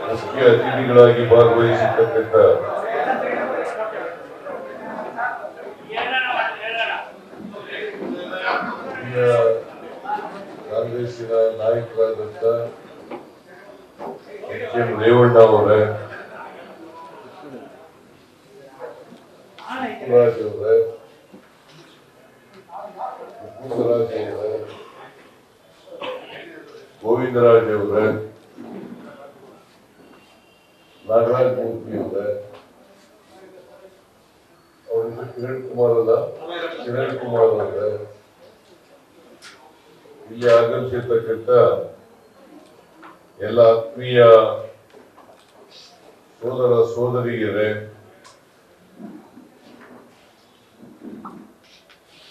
ಮುಖ್ಯ ಅತಿಥಿಗಳಾಗಿ ಭಾಗವಹಿಸಿರ್ತಕ್ಕಂಥ ಕಾಂಗ್ರೆಸ್ಸಿನ ನಾಯಕರಾದಂಥ ಎಂ ರೇವಣ್ಣ ಅವರೇ, ರಾಜ್ ಅವರೇ, ಮುಕುಂದರಾಜ್ ಅವರೇ, ಗೋವಿಂದರಾಜ್ ಅವರೇ, ನಾಗರಾಜ್ ಮೂರ್ತಿ ಅವರೇ, ಅವರಿಂದ ಕಿರಣ್ ಕುಮಾರ್ ಅವರೇ, ಇಲ್ಲಿ ಆಗಮಿಸಿರ್ತಕ್ಕಂಥ ಎಲ್ಲ ಆತ್ಮೀಯ ಸೋದರ ಸೋದರಿಯರೇ,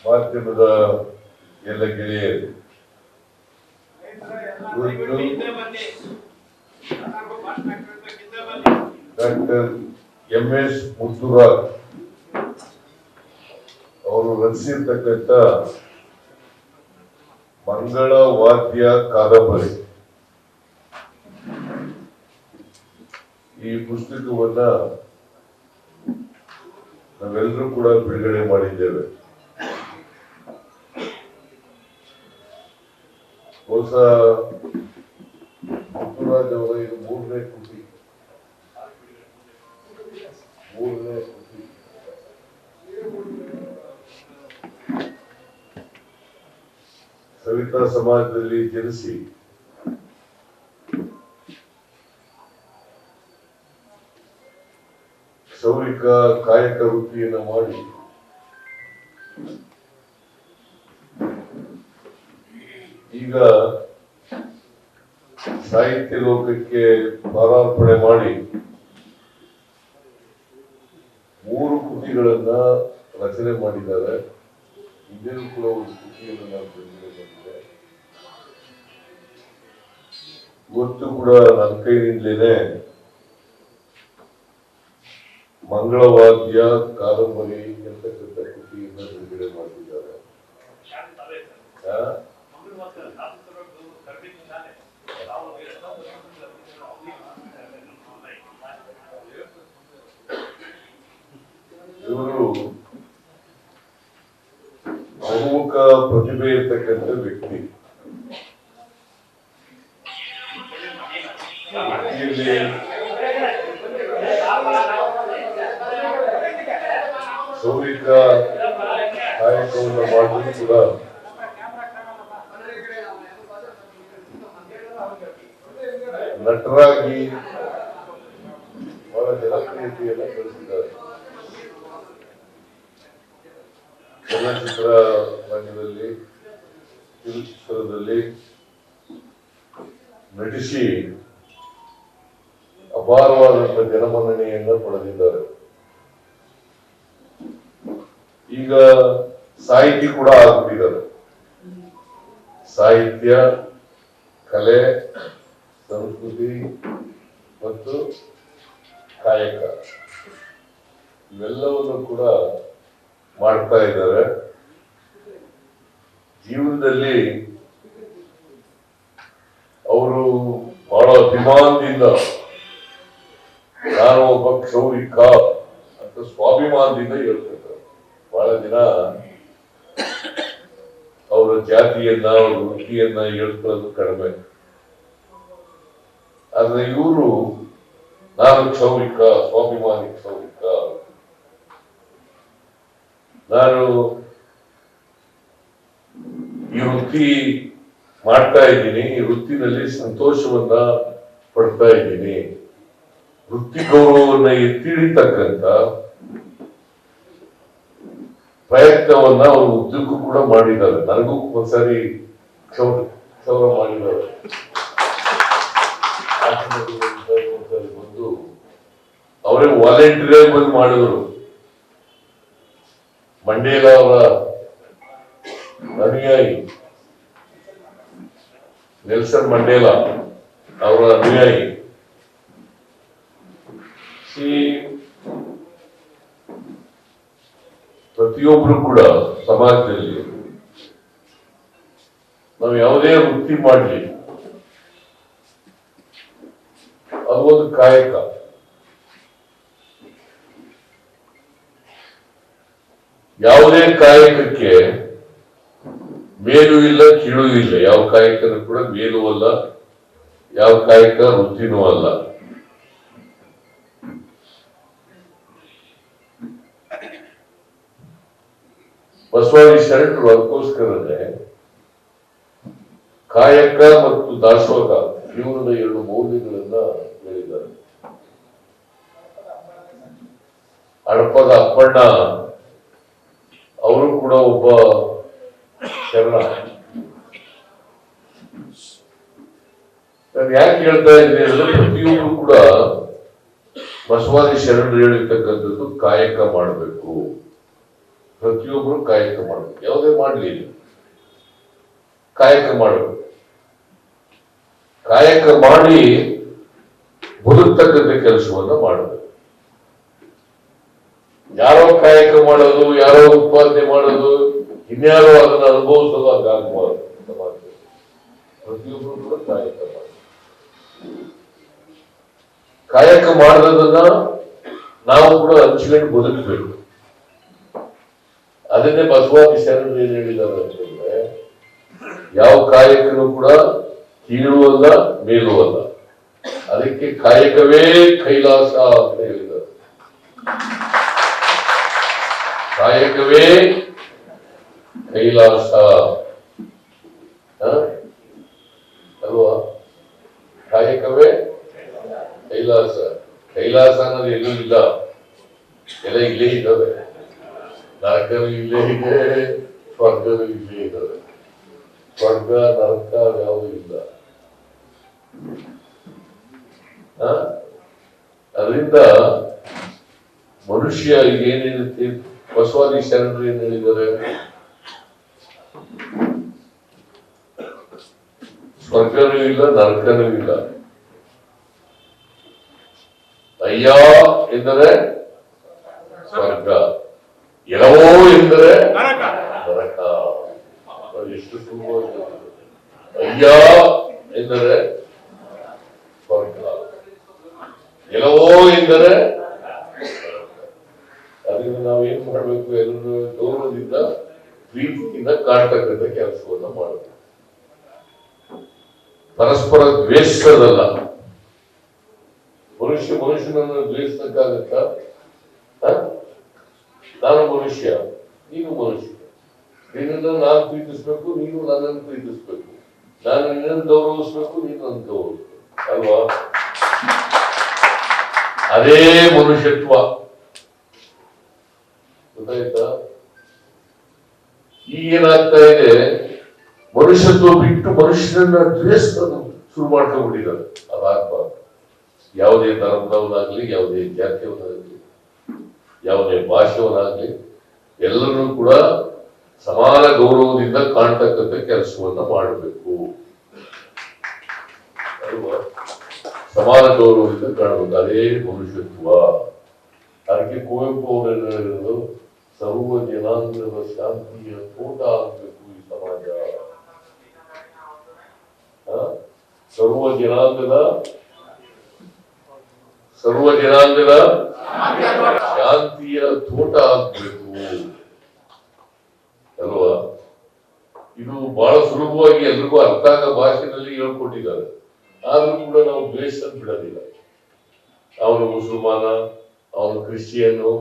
ಮಾಧ್ಯಮದ ಎಲ್ಲ ಗೆಳೆಯರು, ಡಾಕ್ಟರ್ MS ಮುತ್ತುರಾಜ್ ಅವರು ರಚಿಸಿರ್ತಕ್ಕಂಥ ಮಂಗಳ ವಾದ್ಯ ಕಾದಂಬರಿ, ಈ ಪುಸ್ತಕವನ್ನ ನಾವೆಲ್ಲರೂ ಕೂಡ ಬಿಡುಗಡೆ ಮಾಡಿದ್ದೇವೆ. ಬಹುಶಃ ಮುತ್ತುರಾಜ್ ಅವರ ಇದು ಮೂರನೇ ಕೃತಿ. ಸವಿತಾ ಸಮಾಜದಲ್ಲಿ ಜನಿಸಿ ಕ್ಷೌರಿಕ ಕಾಯಕ ವೃತ್ತಿಯನ್ನು ಮಾಡಿ ಈಗ ಸಾಹಿತ್ಯ ಲೋಕಕ್ಕೆ ಪಾದಾರ್ಪಣೆ ಮಾಡಿ 3 ಕೃತಿಗಳನ್ನ ರಚನೆ ಮಾಡಿದ್ದಾರೆ. ಇದೇನು ಕೂಡ ಒಂದು ಕೃತಿಯನ್ನು ನಾನು ಬಿಡುಗಡೆ ಮಾಡಿದ್ದೆ. ಇವತ್ತು ಕೂಡ ನನ್ನ ಕೈಯಿಂದಲೇ ಮಂಗಳವಾದ್ಯ ಕಾದಂಬರಿ ಎಂತಕ್ಕಂಥ ಕೃತಿಯನ್ನು ಬಿಡುಗಡೆ ಮಾಡಿದ್ದಾರೆ. ಇವರು ಬಹುಮುಖ ಪ್ರತಿಭೆ ಇರ್ತಕ್ಕಂಥ ವ್ಯಕ್ತಿ. ಕ್ಷೌರಿಕ ಕಾಯಕವನ್ನು ಮಾಡಿದ್ರು ಕೂಡ ನಟರಾಗಿ ಬಹಳ ಜನಪ್ರಿಯತೆಯನ್ನು ಗಳಿಸಿದ್ದಾರೆ. ಚಲನಚಿತ್ರ ರಂಗದಲ್ಲಿ, ಚಲನಚಿತ್ರದಲ್ಲಿ ನಟಿಸಿ ಅಪಾರವಾದಂತಹ ಜನಮನ್ನಣೆಯನ್ನು ಪಡೆದಿದ್ದಾರೆ. ಈಗ ಸಾಹಿತಿ ಕೂಡ ಆಗ್ಬಿಟ್ಟಿದ್ದಾರೆ. ಸಾಹಿತ್ಯ, ಕಲೆ, ಸಂಸ್ಕೃತಿ ಮತ್ತು ಕಾಯಕ ಇವೆಲ್ಲವನ್ನು ಕೂಡ ಮಾಡ್ತಾ ಇದ್ದಾರೆ. ಜೀವನದಲ್ಲಿ ಅವರು ಬಹಳ ಅಭಿಮಾನದಿಂದ ನಾನು ಒಬ್ಬ ಕ್ಷೌರಿಕ ಅಂತ ಸ್ವಾಭಿಮಾನದಿಂದ ಹೇಳ್ತಿರ್ತಾರೆ. ಬಹಳ ದಿನ ಅವರ ಜಾತಿಯನ್ನ, ಅವರ ವೃತ್ತಿಯನ್ನ ಹೇಳ್ಕೊಳ್ಳೋದು ಕಡಿಮೆ. ಆದ್ರೆ ಇವರು ನಾನು ಕ್ಷೌರಿಕ, ಸ್ವಾಭಿಮಾನಿ ಕ್ಷೌರಿಕ, ನಾನು ಈ ವೃತ್ತಿ ಮಾಡ್ತಾ ಇದ್ದೀನಿ, ಈ ವೃತ್ತಿನಲ್ಲಿ ಸಂತೋಷವನ್ನ ಪಡ್ತಾ ಇದ್ದೀನಿ, ವೃತ್ತಿ ಗೌರವವನ್ನ ಎತ್ತಿ ಹಿಡಿತಕ್ಕಂತ ಪ್ರಯತ್ನವನ್ನ ಅವರು ಉದ್ದಕ್ಕೂ ಕೂಡ ಮಾಡಿದ್ದಾರೆ. ನನಗೂ ಒಂದ್ಸರಿ ಕ್ಷೌರ ಮಾಡಿದ್ದಾರೆ. ಬಂದು ಅವರೇ ವಾಲಂಟಿಯರ್ ಬಂದು ಮಾಡಿದ್ರು. ಮಂಡೇಲ ಅವರ ಅನುಯಾಯಿ, ನೆಲ್ಸನ್ ಮಂಡೇಲ ಅವರ ಅನುಯಾಯಿ. ಪ್ರತಿಯೊಬ್ರು ಕೂಡ ಸಮಾಜದಲ್ಲಿ ನಾವು ಯಾವುದೇ ವೃತ್ತಿ ಮಾಡಲಿ ಅದು ಒಂದು ಕಾಯಕ. ಯಾವುದೇ ಕಾಯಕಕ್ಕೆ ಮೇಲೂ ಇಲ್ಲ ಕೀಳು ಇಲ್ಲ. ಯಾವ ಕಾಯಕನೂ ಕೂಡ ಮೇಲೂ ಅಲ್ಲ, ಯಾವ ಕಾಯಕ ವೃತ್ತಿನೂ ಅಲ್ಲ. ಬಸವಾದಿ ಶರಣರು ಅದಕ್ಕೋಸ್ಕರನೇ ಕಾಯಕ ಮತ್ತು ದಾಸೋಹ ಜೀವನದ ಎರಡು ಮೌಲ್ಯಗಳನ್ನ ಹೇಳಿದ್ದಾರೆ. ಹಡಪದ ಅಪ್ಪಣ್ಣ ಅವರು ಕೂಡ ಒಬ್ಬ ಶರಣ. ನಾನು ಯಾಕೆ ಹೇಳ್ತಾ ಇದ್ದೀನಿ ಅಂದ್ರೆ, ಪ್ರತಿಯೊಬ್ಬರು ಕೂಡ ಬಸವಾದಿ ಶರಣರು ಹೇಳಿರ್ತಕ್ಕಂಥದ್ದು ಕಾಯಕ ಮಾಡಬೇಕು. ಪ್ರತಿಯೊಬ್ಬರು ಕಾಯಕ ಮಾಡಬೇಕು. ಯಾವುದೇ ಮಾಡಲಿ ಕಾಯಕ ಮಾಡಬೇಕು. ಕಾಯಕ ಮಾಡಿ ಬದುಕ್ತಕ್ಕಂಥ ಕೆಲಸವನ್ನ ಮಾಡಬೇಕು. ಯಾರೋ ಕಾಯಕ ಮಾಡೋದು, ಯಾರೋ ಉತ್ಪಾದನೆ ಮಾಡೋದು, ಇನ್ಯಾರೋ ಅದನ್ನ ಅನುಭವಿಸೋದು ಹಂಗಾಗಬಾರದು. ಪ್ರತಿಯೊಬ್ಬರು ಕೂಡ ಕಾಯಕ ಮಾಡಿ ಕಾಯಕ ಮಾಡೋದನ್ನ ನಾವು ಕೂಡ ಹಂಚ್ಕೊಂಡು ಬದುಕಬೇಕು. ಅದನ್ನೇ ಬಸವಾದಿ ಶರಣರು ಏನ್ ಹೇಳಿದ್ದಾರೆ ಅಂತಂದ್ರೆ, ಯಾವ ಕಾಯಕನೂ ಕೂಡ ಕೀಳು ಅಲ್ಲ ಮೇಲೂ ಅಲ್ಲ, ಅದಕ್ಕೆ ಕಾಯಕವೇ ಕೈಲಾಸ ಅಂತ ಹೇಳಿದ್ದಾರೆ. ಕಾಯಕವೇ ಕೈಲಾಸ ಅಲ್ವಾ? ಕಾಯಕವೇ ಕೈಲಾಸ. ಕೈಲಾಸ ಅನ್ನೋದು ಎಲ್ಲೂ ಇಲ್ಲ, ಎಲ್ಲ ಇಲ್ಲೇ ಇದ್ದಾವೆ. ನರಕನೂ ಇಲ್ಲೇ ಇದೆ, ಸ್ವರ್ಗನೂ ಇಲ್ಲೇ ಇದ್ದಾವೆ. ಸ್ವರ್ಗ ನರಕ ಯಾವುದೂ ಇಲ್ಲ. ಅದರಿಂದ ಮನುಷ್ಯ ಈಗ ಏನಿರುತ್ತೆ, ಬಸವಾದಿ ಶರಣರು ಏನ್ ಹೇಳಿದ್ದಾರೆ, ಸ್ವರ್ಗನೂ ಇಲ್ಲ ನರಕನೂ ಇಲ್ಲ. ಅಯ್ಯ ಎಂದರೆ ಸ್ವರ್ಗ, ಎಲವೋ ಎಂದರೆ ನರಕ. ಎಷ್ಟು ಸುಲಭವಾಗಿ ಅಯ್ಯ ಎಂದರೆ ಸ್ವರ್ಗ, ಎಲವೋ ಎಂದರೆ. ಅದರಿಂದ ನಾವು ಏನ್ ಮಾಡಬೇಕು, ಎಲ್ಲರೂ ಗೌರವದಿಂದ ಪ್ರೀತಿಯಿಂದ ಕಾಣ್ತಕ್ಕಂಥ ಕೆಲಸವನ್ನ ಮಾಡಬೇಕು. ಪರಸ್ಪರ ದ್ವೇಷದಲ್ಲ. ಮನುಷ್ಯನನ್ನು ದ್ವೇಷಕ್ಕಾಗತ್ತ? ನಾನು ಮನುಷ್ಯ, ನೀನು ಮನುಷ್ಯ. ನಿನ್ನನ್ನು ನಾನು ಪ್ರೀತಿಸ್ಬೇಕು, ನೀನು ನನ್ನನ್ನು ಪ್ರೀತಿಸ್ಬೇಕು. ನಾನು ನಿನ್ನನ್ನು ಗೌರವಿಸ್ಬೇಕು, ನೀನು ನನ್ನ ಗೌರವಿಸ್ಬೇಕು, ಅಲ್ವಾ? ಅದೇ ಮನುಷ್ಯತ್ವ. ಗೊತ್ತಾಯ್ತಾ? ಈಗೇನಾಗ್ತಾ ಇದೆ, ಮನುಷ್ಯತ್ವ ಬಿಟ್ಟು ಮನುಷ್ಯನನ್ನ ದ್ವೇಷವನ್ನು ಶುರು ಮಾಡ್ಕೊಂಡ್ಬಿಟ್ಟಿದ್ದಾರೆ. ಅದಾಗಬಾರ್ದು. ಯಾವುದೇ ಧರ್ಮದವನಾಗ್ಲಿ, ಯಾವುದೇ ಜಾತಿಯವನಾಗ್ಲಿ, ಯಾವುದೇ ಭಾಷೆಯವನಾಗ್ಲಿ, ಎಲ್ಲರೂ ಕೂಡ ಸಮಾನ ಗೌರವದಿಂದ ಕಾಣ್ತಕ್ಕಂಥ ಕೆಲಸವನ್ನ ಮಾಡಬೇಕು, ಅಲ್ವಾ? ಸಮಾನ ಗೌರವದಿಂದ ಕಾಣಬೇಕು. ಅದೇ ಮನುಷ್ಯತ್ವ. ಅದಕ್ಕೆ ಕುವೆಂಪು ಅವರೆಲ್ಲ ಹೇಳಿರೋದು, ಸರ್ವ ಜನಾಂಗದ ಶಾಂತಿಯ ತೋಟ ಆಗಬೇಕು ಈ ಸಮಾಜ. ಸರ್ವ ಜನಾಂಗದ ಶಾಂತಿಯ ತೋಟ ಆಗ್ಬೇಕು, ಅಲ್ವಾ? ಇದು ಬಹಳ ಸುಲಭವಾಗಿ ಎಲ್ರಿಗೂ ಅರ್ಥ ಆಗೋ ಭಾಷೆಯಲ್ಲಿ ಹೇಳ್ಕೊಟ್ಟಿದ್ದಾರೆ. ಆದ್ರೂ ಕೂಡ ನಾವು ದ್ವೇಷ ಬಿಡೋದಿಲ್ಲ. ಅವನು ಮುಸಲ್ಮಾನ, ಅವನು ಕ್ರಿಶ್ಚಿಯನ್ನು,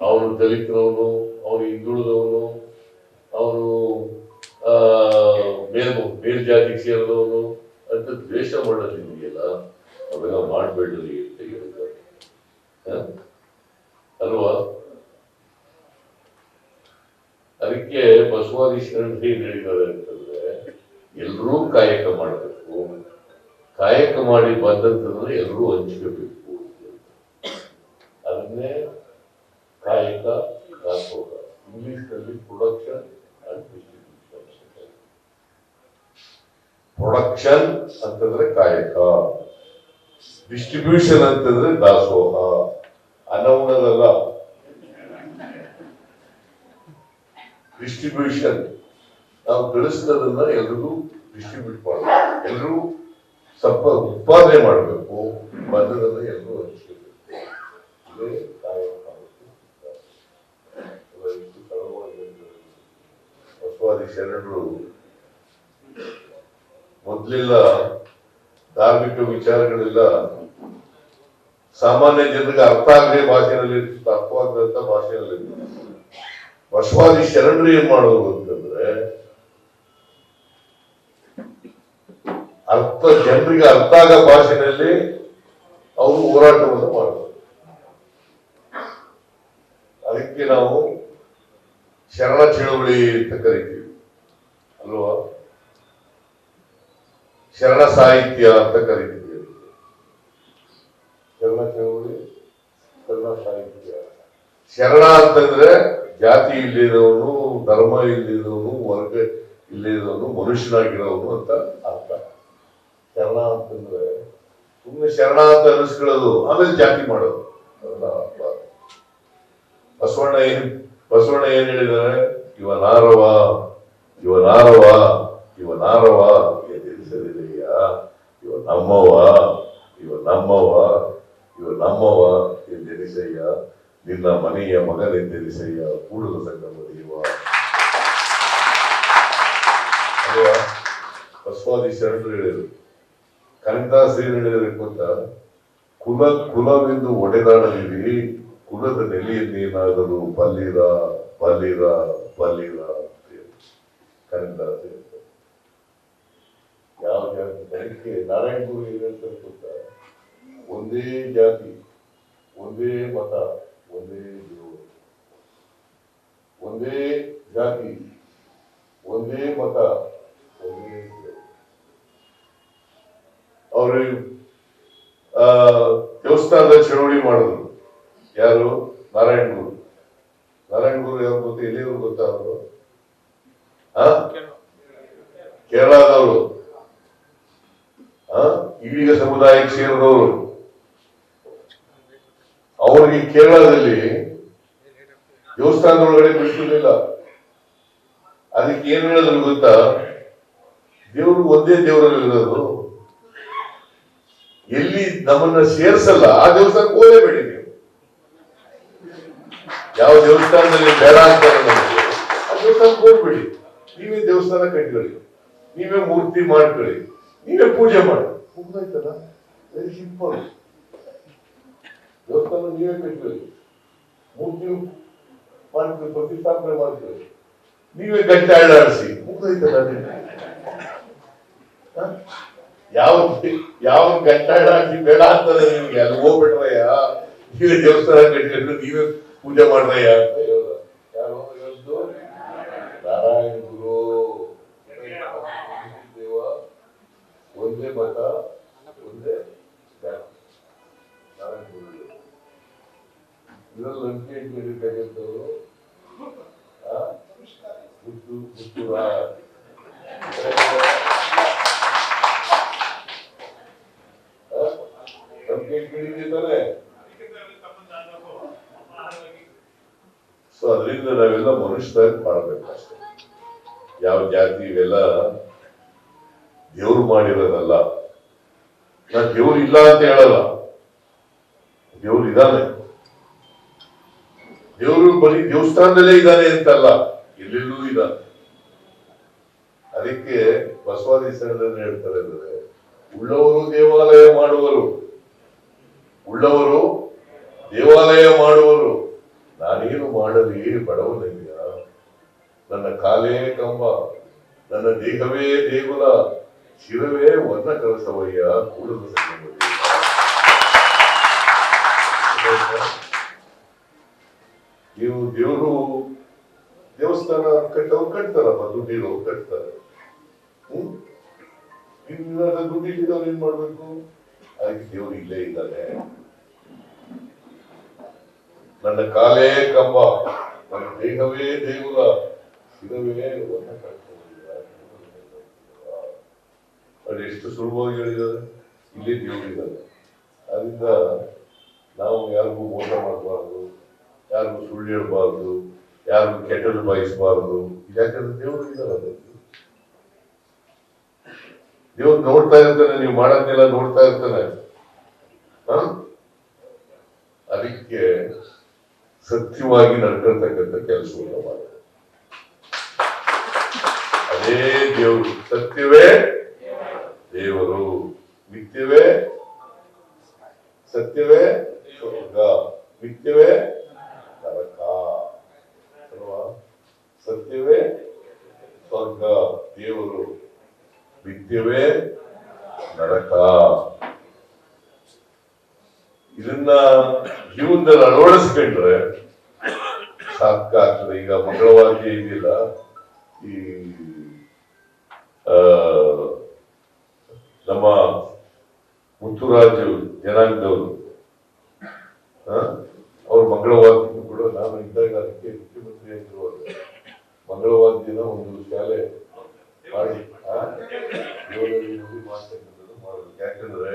ಅವನು ದಲಿತನವನು, ಅವನು ಹಿಂದುಳಿದವನು, ಅವನು ಮೇಲ್ಜಾತಿಗೆ ಸೇರಿದವನು ಅಂತ ದ್ವೇಷ ಮಾಡೋದು ನಿಮಗೆಲ್ಲ ಅವೆಲ್ಲ ಮಾಡಬೇಡ್ರಿ ಅಂತ ಹೇಳಿದ್ದಾರೆ, ಅಲ್ವಾ? ಅದಕ್ಕೆ ಬಸವಾದಿ ಶರಣರು ಏನ್ ಹೇಳಿದ್ದಾರೆ ಅಂತಂದ್ರೆ, ಎಲ್ಲರೂ ಕಾಯಕ ಮಾಡಬೇಕು, ಕಾಯಕ ಮಾಡಿ ಬಂದಂತಂದ್ರೆ ಎಲ್ಲರೂ ಹಂಚ್ಕೋಬೇಕು. ಅದನ್ನೇ ಕಾಯಕ ದಾಸೋಹ, ಇಂಗ್ಲಿಷ್ ನಲ್ಲಿ ಪ್ರೊಡಕ್ಷನ್ ಅಂಡ್ ಡಿಸ್ಟ್ರಿಬ್ಯೂಷನ್. ಪ್ರೊಡಕ್ಷನ್ ಅಂತಂದ್ರೆ ಕಾಯಕ, ಡಿಸ್ಟ್ರಿಬ್ಯೂಷನ್ ಅಂತಂದ್ರೆ ದಾಸೋಹ. ಅನ್ನವುಣದಲ್ಲ, ಡಿಸ್ಟ್ರಿಬ್ಯೂಷನ್. ನಾವು ಗಳಿಸಿದದನ್ನ ಎಲ್ರಿಗೂ ಡಿಸ್ಟ್ರಿಬ್ಯೂಟ್ ಮಾಡಬೇಕು, ಎಲ್ಲರೂ ಸ್ವಲ್ಪ ಉತ್ಪಾದನೆ ಮಾಡಬೇಕು, ಬಂದ ಮೊದಲೆಲ್ಲ ಧಾರ್ಮಿಕ ವಿಚಾರಗಳೆಲ್ಲ ಸಾಮಾನ್ಯ ಜನರಿಗೆ ಅರ್ಥ ಆಗದೆ ಭಾಷೆಯಲ್ಲಿ ಅರ್ಥವಾಗದಂತ ಭಾಷೆಯಲ್ಲಿ ಬಸವಾದಿ ಶರಣರು ಏನ್ ಮಾಡೋದು ಅಂತಂದ್ರೆ ಜನರಿಗೆ ಅರ್ಥ ಆಗ ಭಾಷೆಯಲ್ಲಿ ಅವರು ಹೋರಾಟವನ್ನು ಮಾಡೋದು. ಅದಕ್ಕೆ ನಾವು ಶರಣ ಚಳುವಳಿ ಅಂತ ಕರಿತೀವಿ ಅಲ್ವಾ, ಶರಣ ಸಾಹಿತ್ಯ ಅಂತ ಕರಿತೀವಿ. ಶರಣ ಚಳುವಳಿ, ಶರಣ ಸಾಹಿತ್ಯ. ಶರಣ ಅಂತಂದ್ರೆ ಜಾತಿ ಇಲ್ಲಿರೋನು, ಧರ್ಮ ಇಲ್ಲಿರೋನು, ವರ್ಗ ಇಲ್ಲಿರೋನು, ಮನುಷ್ಯನಾಗಿರೋನು ಅಂತ ಅರ್ಥ. ಶರಣ ಅಂತಂದ್ರೆ ಸುಮ್ಮನೆ ಶರಣ ಅಂತ ಅನಿಸ್ಕೊಳ್ಳೋದು ಆಮೇಲೆ ಜಾತಿ ಮಾಡೋದು. ಬಸವಣ್ಣ ಏನ್ ಹೇಳಿದಾರೆ? ಇವನಾರವ ಇವನಾರವ ಇವನಾರವ ಎನಿಸಲಿದೆಯ, ಇವ ನಮ್ಮವ ಇವ ನಮ್ಮವ ಇವ ನಮ್ಮವ ಎಂದೆನಿಸಯ್ಯ, ನಿನ್ನ ಮನೆಯ ಮಗನೆಂದೆನಿಸಯ್ಯ, ಕೂಡಲ ಸಂಗಮ ದೇವ. ಅಲ್ವಾ? ಬಸವಾದಿ ಶರಣರು ಹೇಳಿದರು. ಕನಕದಾಸ ಏನ್ ಹೇಳಿದ್ರೆ ಗೊತ್ತಾ? ಕುಲವೆಂದು ಒಡೆದಾಡಲಿರಿ, ಕುಲದ ನೆಲೆಯನ್ನೇನಾದರೂ ಬಲ್ಲಿರ ಬಲ್ಲಿರ ಬಲ್ಲಿರ ಅಂತ ಕನಕದಾಸ ಹೇಳ್ತಾರೆ. ಯಾವ ಜಾತಿ ಅದಕ್ಕೆ ನಾರಾಯಣ ಗುರು ಏನ್ ಹೇಳ್ತಾರೆ ಗೊತ್ತಾ? ಒಂದೇ ಜಾತಿ, ಒಂದೇ ಮತ, ಒಂದೇ ದೇವರು. ಒಂದೇ ಜಾತಿ, ಒಂದೇ ಮತ, ಒಂದೇ ದೇವರು. ಅವರು ದೇವಸ್ಥಾನದ ಚಳವಳಿ ಮಾಡಿದ್ರು. ಯಾರು? ನಾರಾಯಣ ಗುರು. ನಾರಾಯಣ ಗುರು ಯಾರು ಗೊತ್ತ? ಎಲ್ಲಿಯವರು ಗೊತ್ತಾ? ಅವರು ಕೇರಳದವರು, ಈಡಿಗ ಸಮುದಾಯಕ್ಕೆ ಸೇರಿದವರು. ಅವರಿಗೆ ಕೇರಳದಲ್ಲಿ ದೇವಸ್ಥಾನದೊಳಗಡೆ ಬಿಡಿಸಲಿಲ್ಲ. ಅದಕ್ಕೆ ಏನ್ ಹೇಳಿದ್ರು ಗೊತ್ತಾ? ದೇವರು ಒಂದೇ ದೇವರಲ್ಲಿ ಇರೋದು, ಎಲ್ಲಿ ನಮ್ಮನ್ನ ಸೇರಿಸಲ್ಲ ಆ ದೇವಸ್ಥಾನಕ್ಕೆ ಹೋಗಲೇಬೇಡಿ ನೀವು. ಯಾವ ದೇವಸ್ಥಾನದಲ್ಲಿ ಬೇಡ ಅಂತ ಆ ದೇವಸ್ಥಾನಕ್ಕೆ ಹೋಗ್ಬೇಡಿ. ನೀವೇ ದೇವಸ್ಥಾನ ಕಟ್ಕೊಳ್ಳಿ, ನೀವೇ ಮೂರ್ತಿ ಮಾಡ್ಕೊಳ್ಳಿ, ನೀವೇ ಪೂಜೆ ಮಾಡಿ, ಮುಗ್ದಾಯ್ತಲ್ಲ. Very simple. ದೇವಸ್ಥಾನ ನೀವೇ ಕಟ್ಕೊಳ್ಳಿ, ಮೂರ್ತಿ ಮಾಡ್ಕೊಳ್ಳಿ, ಪ್ರತಿಷ್ಠಾಪನೆ ಮಾಡ್ಕೊಳ್ಳಿ, ನೀವೇ ಗಂಟೆ ಆಡಾಡಿಸಿ, ಮುಗ್ದಾಯ್ತಲ್ಲ. ಯಾವ ಗಂಟಾಡಿ ಬೇಡ ಅಂತಂದ್ರೆ ನಿಮ್ಗೆ ಅಲ್ಲಿ ಹೋಗ್ಬಿಟ್ರಯ್ಯ, ನೀವೇ ದೇವಸ್ಥಾನ ಕಟ್ಕೊಂಡು ನೀವೇ ಪೂಜೆ ಮಾಡ್ರಯ್ಯ ಅಂತ ಹೇಳೋದು. ಯಾರು ಹೇಳಿದ್ದು? ನಾರಾಯಣ ಗುರು. ದೇವ ಒಂದೇ ಮತ, ಒಂದೇ ಜಾತಿ. ನಾರಾಯಣ ಗುರು ಇದರಲ್ಲಿ ನಂಬಿಕೆ ಇಟ್ಕೊಂಡಿರ್ತಕ್ಕಂಥವ್ರು ಸೊ ಅದರಿಂದ ನಾವೆಲ್ಲ ಮನುಷ್ಯರಾಗಿ ಮಾಡಬೇಕಷ್ಟೆ. ಯಾವ ಜಾತಿ ಇವೆಲ್ಲ ದೇವ್ರು ಮಾಡಿರೋದಲ್ಲ. ನಾ ದೇವ್ರು ಇಲ್ಲ ಅಂತ ಹೇಳಲ್ಲ, ದೇವ್ರು ಇದ್ದಾನೆ. ದೇವರು ಬರೀ ದೇವಸ್ಥಾನದಲ್ಲೇ ಇದ್ದಾನೆ ಅಂತಲ್ಲ, ಎಲ್ಲೆಲ್ಲೂ ಇದ್ದಾನೆ. ಅದಕ್ಕೆ ಬಸವಾದಿ ಶರಣರು ಹೇಳ್ತಾರೆ ಅಂದ್ರೆ, ಉಳ್ಳವರು ದೇವಾಲಯ ಮಾಡುವರು, ಉಳ್ಳವರು ದೇವಾಲಯ ಮಾಡುವರು, ನಾನೇನು ಮಾಡಲಿ ಬಡವನಯ್ಯ, ನನ್ನ ಕಾಲೇ ಕಂಬ, ನನ್ನ ದೇಹವೇ ದೇಗುಲ, ಶಿರವೇ ವರ್ಣ ಕಲಸವಯ್ಯ, ಕೂಡಲ ಸಂಗಮ ದೇವ. ನೀವು ದೇವರು ದೇವಸ್ಥಾನ ಕಟ್ಟವ್ರು ಕಟ್ತಾರಪ್ಪ, ದುಡ್ಡಿರೋರು ಕಟ್ತಾರೆ. ದುಡ್ಡಿದ್ದವ್ರು ಏನ್ ಮಾಡ್ಬೇಕು? ಅದಕ್ಕೆ ದೇವರು ಇಲ್ಲೇ ಇದ್ದಾನೆ. ನನ್ನ ಕಾಲೇ ಕಂಬ, ನನ್ನ ದೇಹವೇ ದೇಗುಲ, ಶಿರವೇ ವರ್ಣ ಕಲಸವಯ್ಯ. ಅದು ಎಷ್ಟು ಸುಲಭವಾಗಿ ಹೇಳಿದ್ದಾರೆ. ಇಲ್ಲಿ ದೇವರಿದ್ದಾರೆ. ಅದರಿಂದ ನಾವು ಯಾರಿಗೂ ಮೋಸ ಮಾಡಬಾರ್ದು, ಯಾರಿಗೂ ಸುಳ್ಳು ಹೇಳಬಾರ್ದು, ಯಾರಿಗೂ ಕೆಟ್ಟದ್ದು ಬಯಸಬಾರ್ದು. ಯಾಕಂದ್ರೆ ದೇವರು ಇದ್ದಾರೆ. ದೇವ್ರು ನೋಡ್ತಾ ಇರ್ತಾನೆ, ನೀವು ಮಾಡೋದ್ನೆಲ್ಲ ನೋಡ್ತಾ ಇರ್ತಾನೆ. ಅದಕ್ಕೆ ಸತ್ಯವಾಗಿ ನಡ್ಕೊಳ್ತಕ್ಕಂಥ ಕೆಲಸವನ್ನು ಮಾಡ್ತಾರೆ. ಅದೇ ದೇವರು, ಸತ್ಯವೇ ದೇವರು, ಮಿಥ್ಯವೇ ಸತ್ಯವೇ ಸ್ವರ್ಗ, ಮಿಥ್ಯವೇ ನರಕ ಅಲ್ವಾ? ಸತ್ಯವೇ ಸ್ವರ್ಗ ದೇವರು, ಮಿಥ್ಯವೇ ನರಕ. ಇದನ್ನ ಜೀವನದಲ್ಲಿ ಅಳವಡಿಸ್ಕೊಂಡ್ರೆ ಸಾಕಾಗ್ತದೆ. ಈಗ ಮಂಗಳವಾದ್ಯ ಇದೆಯಲ್ಲ, ಈ ನಮ್ಮ ಮುತ್ತುರಾಜು ಜನಾಂಗದವರು ಅವ್ರು ಮಂಗಳವಾದ್ಯ ಕೂಡ ನಾನು ಇದ್ದಾಗ ಅದಕ್ಕೆ ಮುಖ್ಯಮಂತ್ರಿ ಆಗಿರುವಾಗ ಮಂಗಳವಾದ್ಯನ ಒಂದು ಶಾಲೆ ಮಾಡಿ ಮಾಡಬೇಕು. ಯಾಕಂದ್ರೆ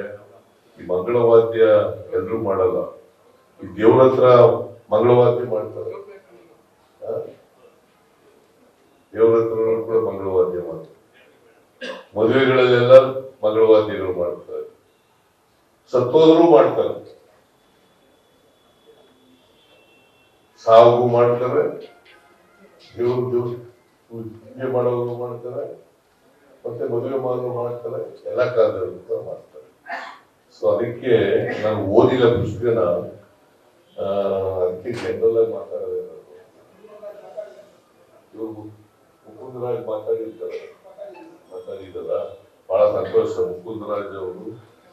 ಈ ಮಂಗಳವಾದ್ಯ ಎಲ್ರೂ ಮಾಡಲ್ಲ, ಈ ದೇವ್ರ ಹತ್ರ ಮಂಗಳವಾದ್ಯ ಮಾಡ್ತಾರೆ, ದೇವ್ರ ಹತ್ರ ಕೂಡ ಮಂಗಳವಾದ್ಯ ಮಾಡ್ತಾರೆ, ಮದುವೆಗಳಲ್ಲೆಲ್ಲ ಮಂಗಳವಾದ್ಯಗಳು ಮಾಡ್ತಾರೆ, ಸತ್ತೋದ್ರು ಮಾಡ್ತಾರೆ, ಸಾವು ಮಾಡ್ತಾರೆ, ದೇವ್ರ ಪೂಜೆ ಮಾಡೋರು ಮಾಡ್ತಾರೆ, ಮತ್ತೆ ಮದುವೆ ಮಾಡೋರು ಮಾಡ್ತಾರೆ, ಎಲ್ಲ ಕಾಲದಲ್ಲೂ ಮಾಡ್ತಾರೆ. ಸೊ ಅದಕ್ಕೆ ನಾನು ಓದಿಲ್ಲ ಪುಸ್ತಕನ, ಅದಕ್ಕೆ ಜನರಲ್ ಆಗಿ ಮಾತಾಡೋದೇ. ಇವರು ಮುಕುಂದರಾಜ್ ಮಾತಾಡಿದಾರ, ಬಹಳ ಸಂತೋಷ. ಮುಕುಂದರಾಜ್ ಅವರು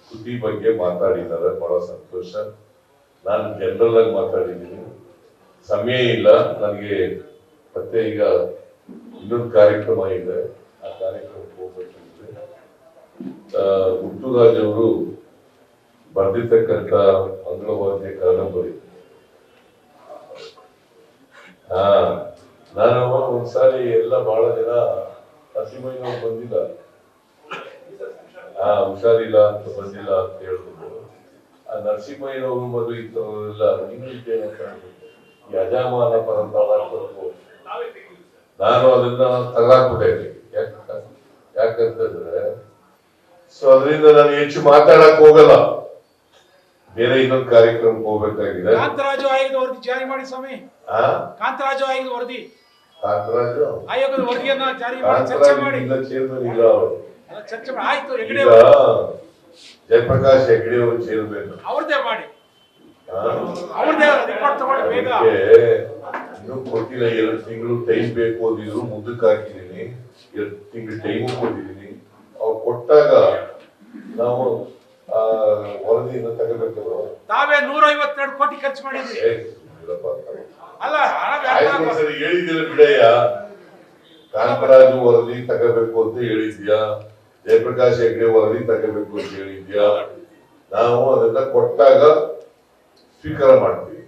ಕೃತಿ ಬಗ್ಗೆ ಮಾತಾಡಿದ್ದಾರೆ, ಬಹಳ ಸಂತೋಷ. ನಾನು ಜನರಲ್ ಆಗಿ ಮಾತಾಡಿದ್ದೀನಿ, ಸಮಯ ಇಲ್ಲ ನನಗೆ. ಮತ್ತೆ ಈಗ ಇನ್ನೊಂದು ಕಾರ್ಯಕ್ರಮ ಇದೆ, ಆ ಕಾರ್ಯಕ್ರಮಕ್ಕೆ ಹೋಗ್ಬೇಕಿದೆ. ಮುತ್ತುರಾಜ್ ಅವರು ಬರೆದಿರ್ತಕ್ಕಂಥ ಮಂಗಳವಾದ್ಯ ಕಾದಂಬರಿ, ನಾನು ಒಂದ್ಸಾರಿ ಎಲ್ಲ ಬಹಳ ಜನ ನರಸಿಂಹಯ್ಯನವ್ರು ಬಂದಿಲ್ಲ, ಹುಷಾರಿಲ್ಲ ಅಂತ ಬಂದಿಲ್ಲ ಅಂತ ಹೇಳಿದ್ರು. ಆ ನರಸಿಂಹಯ್ಯನವರು ಮತ್ತು ಇಂಥವರೆಲ್ಲ ಈ ಅಜಾಮಾನ ಪರ ತಗೊಳ್ಬೇಕು, ನಾನು ಅದನ್ನ ತಗೊಳಕ್ಬಿಟ್ಟೆ. ಯಾಕಂತಂದ್ರೆ ಸೊ ಅದರಿಂದ ನಾನು ಹೆಚ್ಚು ಮಾತಾಡಕ್ ಹೋಗಲ್ಲ, ಬೇರೆ ಇನ್ನೊಂದು ಕಾರ್ಯಕ್ರಮಕ್ಕೆ ಹೋಗ್ಬೇಕಾಗಿದೆ. ಕಾಂತರಾಜು ಆಯೋಗದ ವರದಿ ಜಾರಿ ಮಾಡಿ ಸ್ವಾಮಿ. ಕಾಂತರಾಜು ಆಯೋಗದ ವರದಿ, ಕಾಂತರಾಜು ಆಯೋಗದ ವರದಿಯನ್ನ ಜಾರಿ ಮಾಡಿ ಚರ್ಚೆ ಮಾಡಿ. ಚೇರ್ಮನ್ ಇಲ್ಲ ಅವರು, ಚರ್ಚೆ ಮಾಡಿ ಆಯ್ತು. ಹೆಗಡೆ ಜಯಪ್ರಕಾಶ್ ಹೆಗಡೆ ಅವರು ಚೇರ್ಮನ್, ಅವ್ರದೇ ಮಾಡಿ, ಅವ್ರದೇ ರಿಪೋರ್ಟ್ ತಗೊಂಡು ಬೇಗ. ಇನ್ನೂ ಕೊಟ್ಟಿಲ್ಲ, 2 ತಿಂಗಳು ಟೈಮ್ ಬೇಕು ಅಂದಿದ್ರು, ಮುಂದಕ್ಕೆ ಹಾಕಿದೀನಿ. 2 ತಿಂಗಳು ಟೈಮು ಕೊಟ್ಟಿದ್ದೀನಿ. ಅವ್ರು ಕೊಟ್ಟಾಗ ನಾವು ವರದಿಯನ್ನು ತಗೋಬೇಕಲ್ಲ. ತಾವೇ 152 ಕೋಟಿ ಖರ್ಚು ಮಾಡಿದ್ರಿ. ಅಲ್ಲ ಹೇಳಿದ್ದಿಲ್ಲ ಬಿಡಯ್ಯ, ಕಾಂತರಾಜು ವರದಿ ತಗೋಬೇಕು ಅಂತ ಹೇಳಿದ್ಯಾ, ಜಯಪ್ರಕಾಶ್ ಹೆಗ್ಡೆ ವರದಿ ತಗೋಬೇಕು ಅಂತ ಹೇಳಿದ್ಯಾ. ನಾವು ಅದನ್ನ ಕೊಟ್ಟಾಗ ಸ್ವೀಕಾರ ಮಾಡ್ತೀವಿ.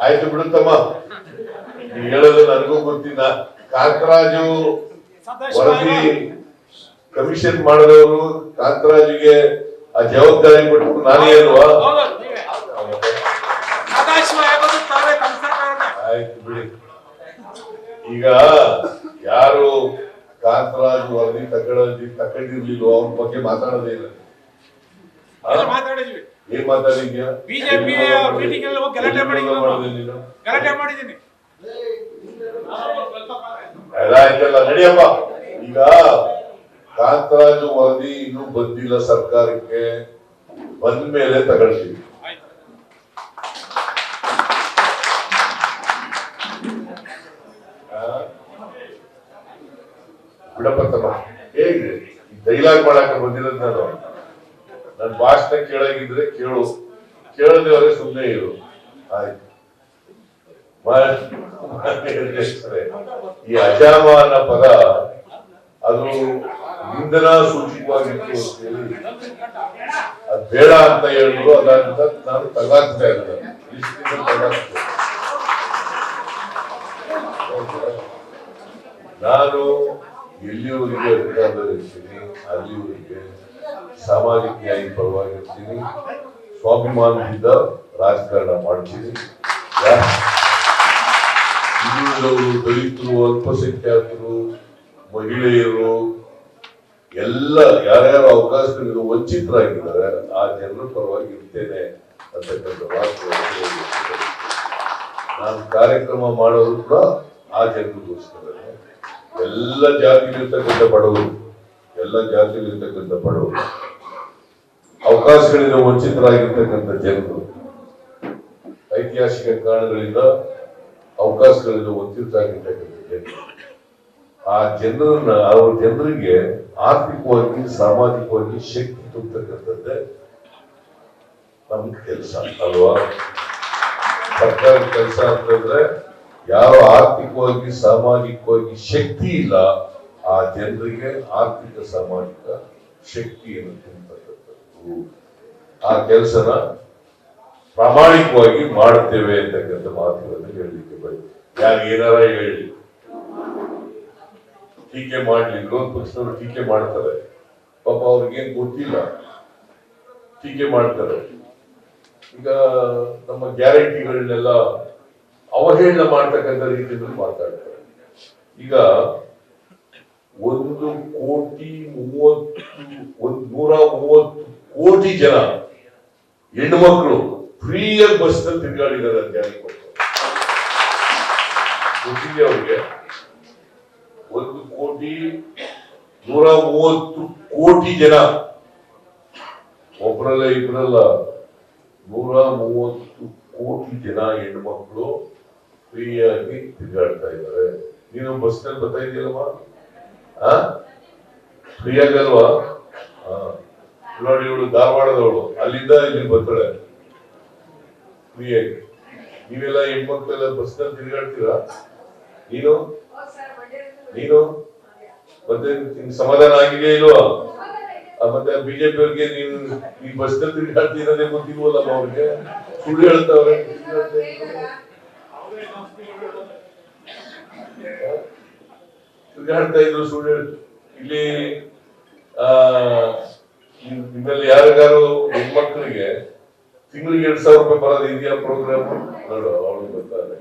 ಆಯ್ತು ಬಿಡುತ್ತಮ್ಮ, ಹೇಳೋದು ನನಗೂ ಗೊತ್ತಿಲ್ಲ. ಕಾಂತರಾಜು ವರದಿ ಕಮಿಷನ್ ಮಾಡಿದವರು ಕಾಂತರಾಜುಗೆ ಆ ಜವಾಬ್ದಾರಿ ಕೊಟ್ಟು ನಾನೇ ಅಲ್ವಾ? ಆಯ್ತು ಬಿಡಿ. ಈಗ ಯಾರು ಕಾಂತರಾಜು ವರದಿ ತಗೊಂಡಿರ್ಲಿಲ್ವೋ ಅವ್ರ ಬಗ್ಗೆ ಮಾತಾಡೋದೇ ಇಲ್ಲ. ಏನ್ ಮಾತಾಡಿದ್ಯಾ? ಬಿಜೆಪಿ ಮೀಟಿಂಗ್ ಅಲ್ಲಿ ಹೋಗಿ ಗಲಾಟೆ ಮಾಡಿದ್ದೀನಿ. ಆಯ್ತಲ್ಲ, ನಡಿಯಪ್ಪ. ಈಗ ಕಾಂತರಾಜು ವರದಿ ಇನ್ನೂ ಬಂದಿಲ್ಲ ಸರ್ಕಾರಕ್ಕೆ, ಬಂದ ಮೇಲೆ ತಗೊಳ್ತೀವಿ. ಬಿಡಪ್ಪ ತಮ್ಮ, ಹೇಗೆ ಡೈಲಾಗ್ ಮಾಡಕ್ಕೆ ಬಂದಿರೋದು ನಾನು. ನನ್ನ ಭಾಷಣ ಕೇಳಾಗಿದ್ರೆ ಕೇಳು, ಕೇಳದವರೇ ಸುಮ್ಮನೆ ಇರು. ಆಯ್ತು. ಈ ಅಜಾಮಾನ ಪದ ಅದು ನಿಂದನಾ ಸೂಚಕವಾಗಿತ್ತು ಅಂತೇಳಿ ಅದ್ ಬೇಡ ಅಂತ ಹೇಳಿದ್ರು. ಅದಂತ ನಾನು ತಗಾಕ್ತಾ ಇದ್ದೆ, ನಾನು ಎಲ್ಲಿಯವರಿಗೆ ಅಧಿಕಾರದಲ್ಲಿರ್ತೀನಿ ಅಲ್ಲಿಯವರಿಗೆ ಸಾಮಾಜಿಕ ನ್ಯಾಯ ಪರವಾಗಿರ್ತೀನಿ, ಸ್ವಾಭಿಮಾನದಿಂದ ರಾಜಕಾರಣ ಮಾಡ್ತೀನಿ. ಹಿಂದುಳಿದವರು, ದಲಿತರು, ಅಲ್ಪಸಂಖ್ಯಾತರು, ಮಹಿಳೆಯರು ಎಲ್ಲ ಯಾರ್ಯಾರು ಅವಕಾಶಗಳಿಂದ ವಂಚಿತರಾಗಿದ್ದಾರೆ ಆ ಜನರ ಪರವಾಗಿ ಇರ್ತೇನೆ ಅಂತಕ್ಕಂಥ ವಾಕ್ಯವನ್ನು ನಾನು ಕಾರ್ಯಕ್ರಮ ಮಾಡೋರು ಕೂಡ ಆ ಜನರಿಗೋಸ್ಕರ ಎಲ್ಲ ಜಾತಿಯಲ್ಲಿರ್ತಕ್ಕಂಥ ಬಡವರು, ಎಲ್ಲ ಜಾತಿಯಲ್ಲಿರ್ತಕ್ಕಂಥ ಬಡವರು, ಅವಕಾಶಗಳಿಂದ ವಂಚಿತರಾಗಿರ್ತಕ್ಕಂಥ ಜನರು, ಐತಿಹಾಸಿಕ ಕಾರಣಗಳಿಂದ ಅವಕಾಶಗಳಿಂದ ವಂಚಿತರಾಗಿರ್ತಕ್ಕಂಥ ಜನರು, ಆ ಜನರನ್ನ ಅವ್ರ ಜನರಿಗೆ ಆರ್ಥಿಕವಾಗಿ ಸಾಮಾಜಿಕವಾಗಿ ಶಕ್ತಿ ತುಂಬತಕ್ಕಂಥದ್ದೇ ನಮ್ಮ ಕೆಲಸ ಅಲ್ವಾ? ಸರ್ಕಾರದ ಕೆಲಸ ಅಂತಂದ್ರೆ ಯಾರು ಆರ್ಥಿಕವಾಗಿ ಸಾಮಾಜಿಕವಾಗಿ ಶಕ್ತಿ ಇಲ್ಲ ಆ ಜನರಿಗೆ ಆರ್ಥಿಕ ಸಾಮಾಜಿಕ ಶಕ್ತಿಯನ್ನು ತುಂಬತಕ್ಕಂಥದ್ದು. ಆ ಕೆಲಸನ ಪ್ರಾಮಾಣಿಕವಾಗಿ ಮಾಡುತ್ತೇವೆ ಅಂತಕ್ಕಂಥ ಮಾತುಗಳನ್ನು ಹೇಳಲಿಕ್ಕೆ ಬಯಸ್ತೇನೆ. ಯಾರು ಏನಾರ ಹೇಳಿ ಟೀಕೆ ಮಾಡ್ಲಿ, ವಿರೋಧ ಪಕ್ಷದವರು ಟೀಕೆ ಮಾಡ್ತಾರೆ, ಪಾಪ ಅವ್ರಿಗೇನ್ ಗೊತ್ತಿಲ್ಲ, ಟೀಕೆ ಮಾಡ್ತಾರೆ. ಈಗ ನಮ್ಮ ಗ್ಯಾರಂಟಿಗಳನ್ನೆಲ್ಲ ಅವಹೇಳನ ಮಾಡ್ತಕ್ಕಂಥ ರೀತಿಯಲ್ಲಿ ಮಾತಾಡ್ತಾರೆ. ಈಗ 130 ಕೋಟಿ ಜನ ಹೆಣ್ಣುಮಕ್ಕಳು ಫ್ರೀಯಾಗಿ ಬಸ್ ನಲ್ಲಿ ತಿರುಗಾಡಿದ್ದಾರೆ ಅಂತ ಹೇಳಿ ಗೊತ್ತಿದೆ ಅವ್ರಿಗೆ. 130 ಕೋಟಿ ಜನ, ಒಬ್ಬರಲ್ಲ ಇಬ್ಬರಲ್ಲ, 130 ಕೋಟಿ ಜನ ಹೆಣ್ಮಕ್ಳು ಫ್ರೀಯಾಗಿ ತಿರುಗಾಡ್ತಾ ಇದ್ದಾರೆ. ನೀನು ಬಸ್ ನಲ್ಲಿ ಬರ್ತಾ ಇದೆಯಲ್ವಾ, ಫ್ರೀಯಾಗಿ ಅಲ್ವಾ? ನೋಡಿ, ಇವಳು ಧಾರವಾಡದವಳು, ಅಲ್ಲಿಂದ ಇಲ್ಲಿ ಬರ್ತಾಳೆ ಫ್ರೀಯಾಗಿ. ನೀವೆಲ್ಲ ಹೆಣ್ಮಕ್ಳೆಲ್ಲ ಬಸ್ ನಲ್ಲಿ ತಿರುಗಾಡ್ತೀರಾ? ನೀನು ಮತ್ತೆ ಸಮಾಧಾನ ಆಗಿದೆ ಇಲ್ವಾ? ಮತ್ತೆ ಬಿಜೆಪಿ ಅವ್ರಿಗೆ ನೀನ್ ಬಸ್ ನಲ್ಲಿ ತಿರುಗಾಡ್ತೀರದೇ ಗೊತ್ತಿಲ್ವಲ್ಲ ಅವ್ರಿಗೆ, ಸುಳ್ಳು ಹೇಳ್ತಾವ್ರೆ. ತಿರುಗಾಡ್ತಾ ಇದ್ರು ಸುಳ್ಳು ಹೇಳ್ತು. ಇಲ್ಲಿ ನಿಮ್ಮಲ್ಲಿ ಯಾರಿಗಾರು ಹೆಣ್ಮಕ್ಳಿಗೆ ತಿಂಗಳಿಗೆ 2,000 ರೂಪಾಯಿ ಬರೋದು ಇದೆಯಾ ಪ್ರೋಗ್ರಾಮ್? ನೋಡು, ಅವಳು ಬರ್ತಾರೆ,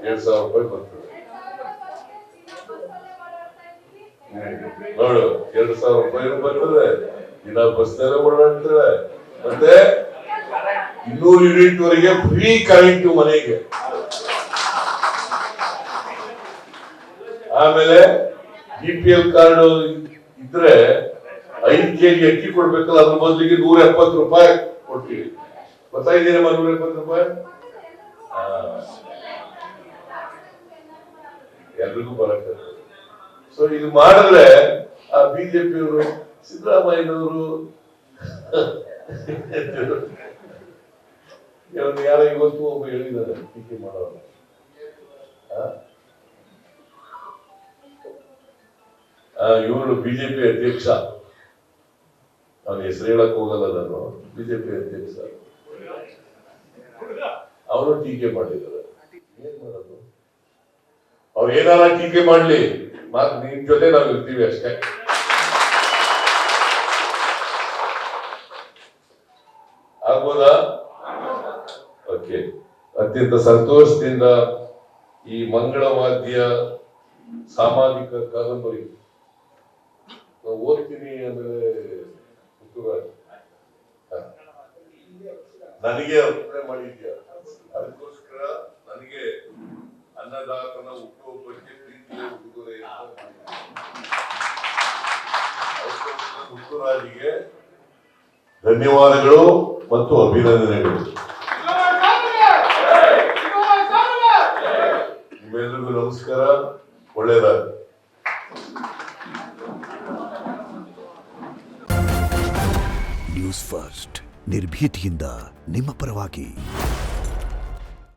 2,000 ರೂಪಾಯಿ ಬರ್ತದೆ. ನೋಡು, 2,000 ರೂಪಾಯಿ ಬರ್ತದೆ, ದಿನ ಬಸ್ ನಲ್ಲಿ ಓಡಾಡ್ತಾರೆ. ಮತ್ತೆ 200 ಯೂನಿಟ್ ವರೆಗೆ ಫ್ರೀ ಕರೆಂಟ್ ಮನೆಗೆ. ಆಮೇಲೆ BPL ಕಾರ್ಡ್ ಇದ್ರೆ 5 kg ಅಕ್ಕಿ ಕೊಡ್ಬೇಕಲ್ಲ, ಅದ್ರ ಬದಲಿಗೆ 170 ರೂಪಾಯಿ ಕೊಡ್ತೀವಿ. ಗೊತ್ತಾಗಿದ್ದೀರಮ್ಮ? 170 ರೂಪಾಯಿ ಎಲ್ರಿಗೂ ಬರಕ್ಕೆ. ಸೊ ಇದು ಮಾಡಿದ್ರೆ ಆ ಬಿಜೆಪಿಯವರು, ಸಿದ್ದರಾಮಯ್ಯನವರು ಯಾರ ಇವತ್ತು ಒಬ್ಬ ಹೇಳಿದ್ದಾರೆ ಟೀಕೆ ಮಾಡೋರು, ಇವರು ಬಿಜೆಪಿ ಅಧ್ಯಕ್ಷ, ಅವನ ಹೆಸರು ಹೇಳಕ್ ಹೋಗಲ್ಲ ನಾನು, ಬಿಜೆಪಿ ಅಧ್ಯಕ್ಷ, ಅವರು ಟೀಕೆ ಮಾಡಿದ್ದಾರೆ. ಏನ್ ಮಾಡೋದು? ಅವ್ರು ಏನಾರ ಟೀಕೆ ಮಾಡ್ಲಿ, ನಿಮ್ ಜೊತೆ ನಾವು ಇರ್ತೀವಿ ಅಷ್ಟೇ. ಆಗ್ಬೋದಾ? ಓಕೆ. ಅತ್ಯಂತ ಸಂತೋಷದಿಂದ ಈ ಮಂಗಳವಾದ್ಯ ಸಾಮಾಜಿಕ ಕಾದಂಬರಿ ನಾವು ಓದ್ತೀನಿ. ಆಮೇಲೆ ನನಗೆ ಅಭಿಪ್ರಾಯ ಮಾಡಿದ್ಯಾ? ಅದಕ್ಕೋಸ್ಕರ ನನಗೆ ಅನ್ನದಾತನ ಹುಟ್ಟುಹಬ್ಬಕ್ಕೆ ಪ್ರೀತಿಯ ಉಡುಗೊರೆ ಹುಟ್ಟುರಾಜಿಗೆ ಧನ್ಯವಾದಗಳು ಮತ್ತು ಅಭಿನಂದನೆಗಳು. ನಿಮ್ಮೆಲ್ಲರಿಗೂ ನಮಸ್ಕಾರ, ಒಳ್ಳೆಯದಾಗಲಿ. ನ್ಯೂಸ್ ಫಸ್ಟ್, ನಿರ್ಭೀತಿಯಿಂದ ನಿಮ್ಮ ಪರವಾಗಿ.